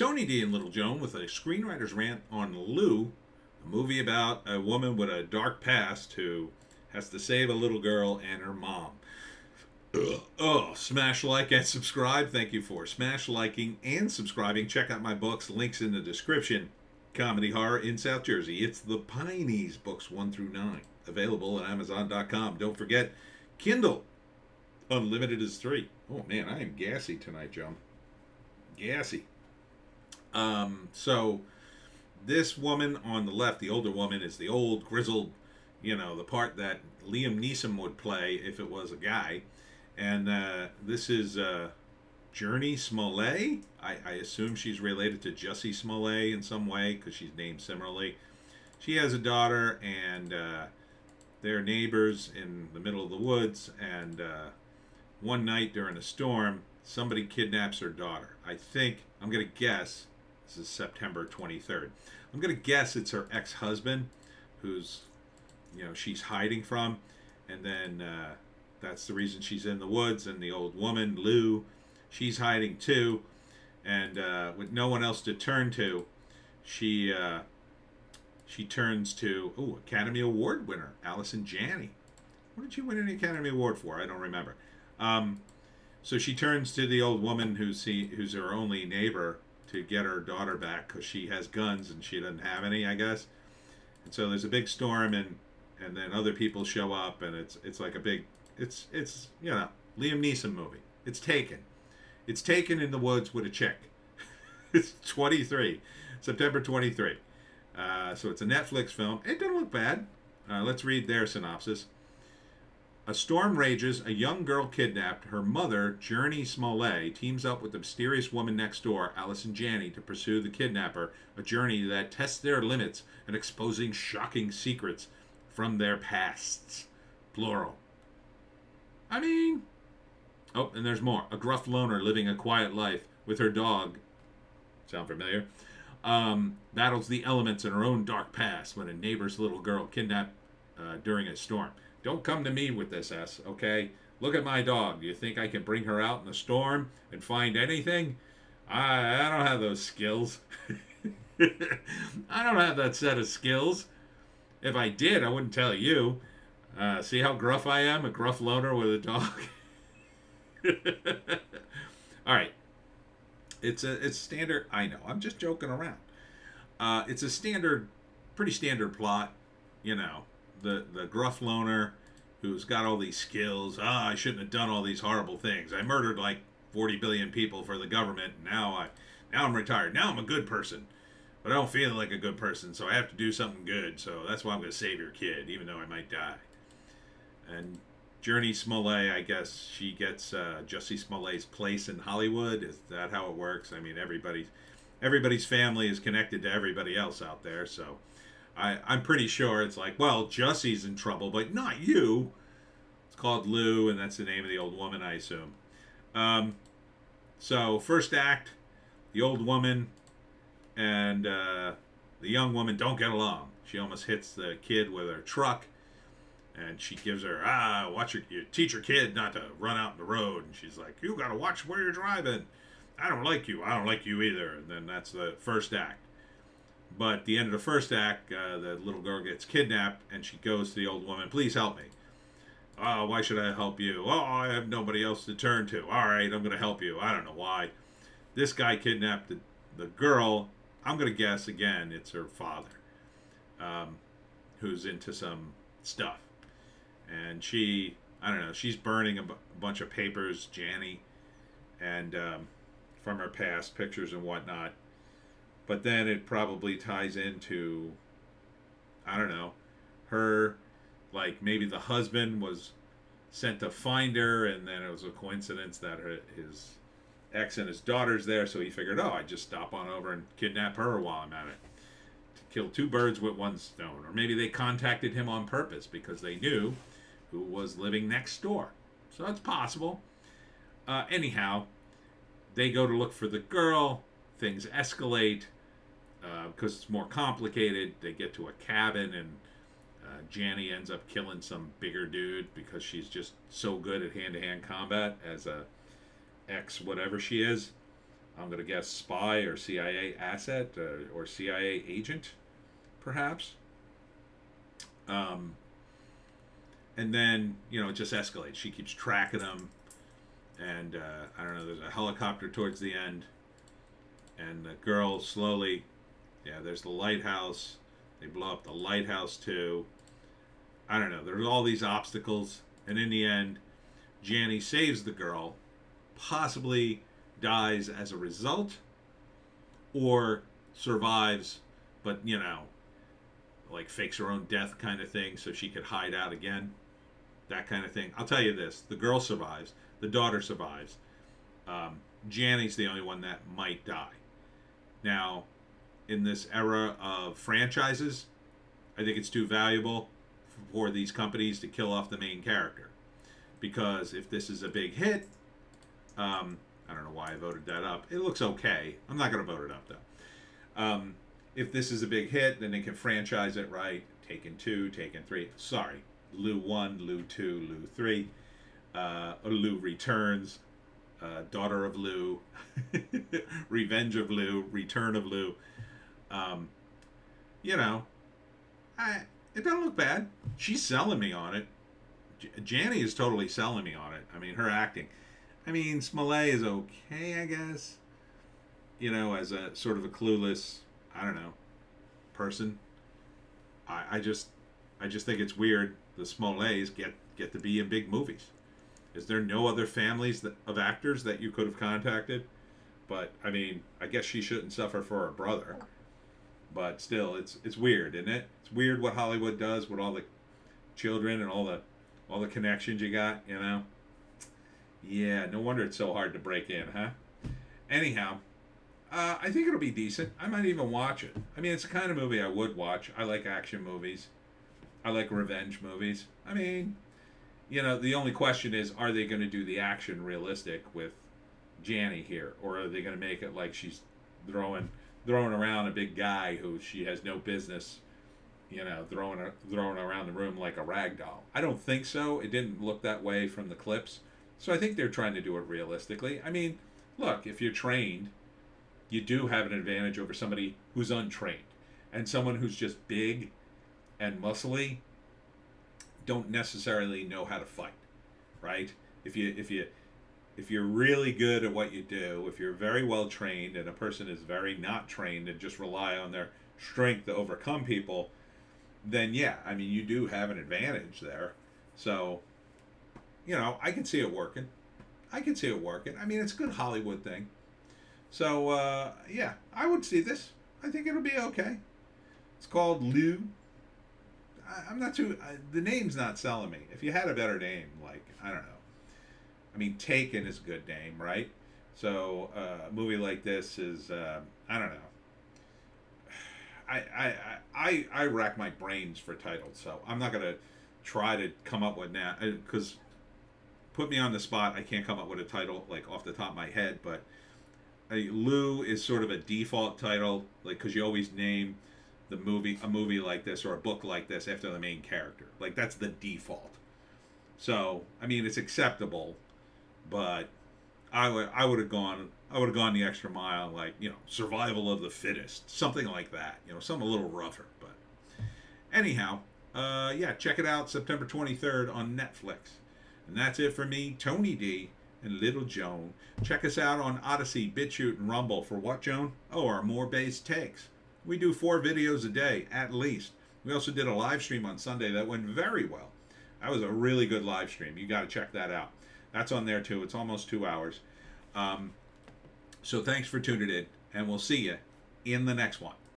Tony D and Little Joan with a screenwriter's rant on Lou, a movie about a woman with a dark past who has to save a little girl and her mom. Ugh. Oh, smash like and subscribe. Thank you for smash liking and subscribing. Check out my books, links in the description. Comedy horror in South Jersey. It's the Pineys, books 1 through 9. Available at Amazon.com. Don't forget, Kindle. Unlimited is 3. Oh man, I am gassy tonight, Joe. Gassy. So this woman on the left, the older woman, is the old grizzled, the part that Liam Neeson would play if it was a guy. And this is Journey Smollett. I assume she's related to Jussie Smollett in some way because she's named similarly. She has a daughter, and they're neighbors in the middle of the woods. And one night during a storm, somebody kidnaps her daughter. I'm going to guess, this is September 23rd. I'm going to guess it's her ex-husband who's, she's hiding from. And then that's the reason she's in the woods. And the old woman, Lou, she's hiding too. And with no one else to turn to, she turns to, Academy Award winner, Allison Janney. What did she win an Academy Award for? I don't remember. So she turns to the old woman who's her only neighbor to get her daughter back because she has guns and she doesn't have any, I guess. And so there's a big storm, and then other people show up, and it's like a big, it's Liam Neeson movie. It's taken in the woods with a chick. It's 23, September 23. So it's a Netflix film. It doesn't look bad. Let's read their synopsis. A storm rages, a young girl kidnapped. Her mother, Journey Smollett, teams up with the mysterious woman next door, Allison Janney, to pursue the kidnapper, a journey that tests their limits and exposing shocking secrets from their pasts. Plural. And there's more. A gruff loner living a quiet life with her dog. Sound familiar? Battles the elements in her own dark past when a neighbor's little girl kidnapped during a storm. Don't come to me with this, okay? Look at my dog. Do you think I can bring her out in the storm and find anything? I don't have those skills. I don't have that set of skills. If I did, I wouldn't tell you. See how gruff I am? A gruff loner with a dog. All right. It's standard. I know. I'm just joking around. It's a pretty standard plot. The gruff loner who's got all these skills. I shouldn't have done all these horrible things. I murdered like 40 billion people for the government. Now I'm retired. Now I'm a good person. But I don't feel like a good person, so I have to do something good. So that's why I'm going to save your kid, even though I might die. And Journey Smollett, I guess she gets Jussie Smollett's place in Hollywood. Is that how it works? Everybody's family is connected to everybody else out there, so I'm pretty sure it's like, well, Jussie's in trouble, but not you. It's called Lou, and that's the name of the old woman, I assume. So first act, the old woman and the young woman don't get along. She almost hits the kid with her truck, and she gives her, you teach your kid not to run out in the road. And she's like, you gotta watch where you're driving. I don't like you either. And then that's the first act. But at the end of the first act, the little girl gets kidnapped, and she goes to the old woman, please help me. Oh, why should I help you? Oh, I have nobody else to turn to. All right, I'm going to help you. I don't know why. This guy kidnapped the girl. I'm going to guess, again, it's her father, who's into some stuff. And she's burning a bunch of papers, Janney, and from her past, pictures and whatnot. But then it probably ties into, her, like maybe the husband was sent to find her, and then it was a coincidence that his ex and his daughter's there, so he figured, I'd just stop on over and kidnap her while I'm at it. To kill two birds with one stone. Or maybe they contacted him on purpose because they knew who was living next door. So that's possible. Anyhow, they go to look for the girl. Things escalate because it's more complicated. They get to a cabin, and Janney ends up killing some bigger dude because she's just so good at hand-to-hand combat as a ex whatever she is. I'm going to guess, spy or CIA asset or CIA agent, perhaps. Um, and then, it just escalates. She keeps tracking him. And I don't know, there's a helicopter towards the end. And the girl slowly, there's the lighthouse. They blow up the lighthouse too. I don't know, there's all these obstacles. And in the end, Janny saves the girl, possibly dies as a result, or survives, but, like fakes her own death kind of thing so she could hide out again. That kind of thing. I'll tell you this, the girl survives, the daughter survives. Janny's the only one that might die. Now, in this era of franchises, I think it's too valuable for these companies to kill off the main character. Because if this is a big hit, I don't know why I voted that up. It looks okay. I'm not going to vote it up, though. If this is a big hit, then they can franchise it, right? Taken 2, Taken 3. Sorry. Lou 1, Lou 2, Lou 3. Lou Returns. Daughter of Lou. Revenge of Lou. Return of Lou. It doesn't look bad. She's selling me on it. Janny is totally selling me on it. I mean, her acting. I mean, Smollett is okay, I guess. As a sort of a clueless, I don't know, person. I just think it's weird the Smollets get to be in big movies. Is there no other families of actors that you could have contacted? But I mean, I guess she shouldn't suffer for her brother. But still, it's weird, isn't it? It's weird what Hollywood does with all the children and all the connections you got, Yeah, no wonder it's so hard to break in, huh? Anyhow, I think it'll be decent. I might even watch it. I mean, it's the kind of movie I would watch. I like action movies. I like revenge movies. I mean, the only question is, are they going to do the action realistic with Janny here? Or are they going to make it like she's throwing around a big guy who she has no business, throwing around the room like a rag doll? I don't think so. It didn't look that way from the clips. So I think they're trying to do it realistically. I mean, look, if you're trained, you do have an advantage over somebody who's untrained. And someone who's just big and muscly don't necessarily know how to fight, right? If you're really good at what you do, if you're very well trained and a person is very not trained and just rely on their strength to overcome people, then yeah, I mean, you do have an advantage there. So, I can see it working. I mean, it's a good Hollywood thing. So, yeah, I would see this. I think it'll be okay. It's called Lou. I'm not too... the name's not selling me. If you had a better name, like, I don't know. I mean, Taken is a good name, right? So, a movie like this is, I don't know. I rack my brains for titles, so I'm not going to try to come up with now, because put me on the spot, I can't come up with a title, like, off the top of my head, but Lou is sort of a default title, like, because you always name a movie like this or a book like this after the main character. Like, that's the default. So, I mean, it's acceptable, but I would have gone the extra mile, like, survival of the fittest, something like that, something a little rougher. But anyhow, yeah, check it out September 23rd on Netflix. And that's it for me, Tony D and Little Joan. Check us out on Odysee, Bitchute, and Rumble for what, Joan? Oh, our more based takes. We do 4 videos a day, at least. We also did a live stream on Sunday that went very well. That was a really good live stream. You got to check that out. That's on there, too. It's almost 2 hours. So thanks for tuning in, and we'll see you in the next one.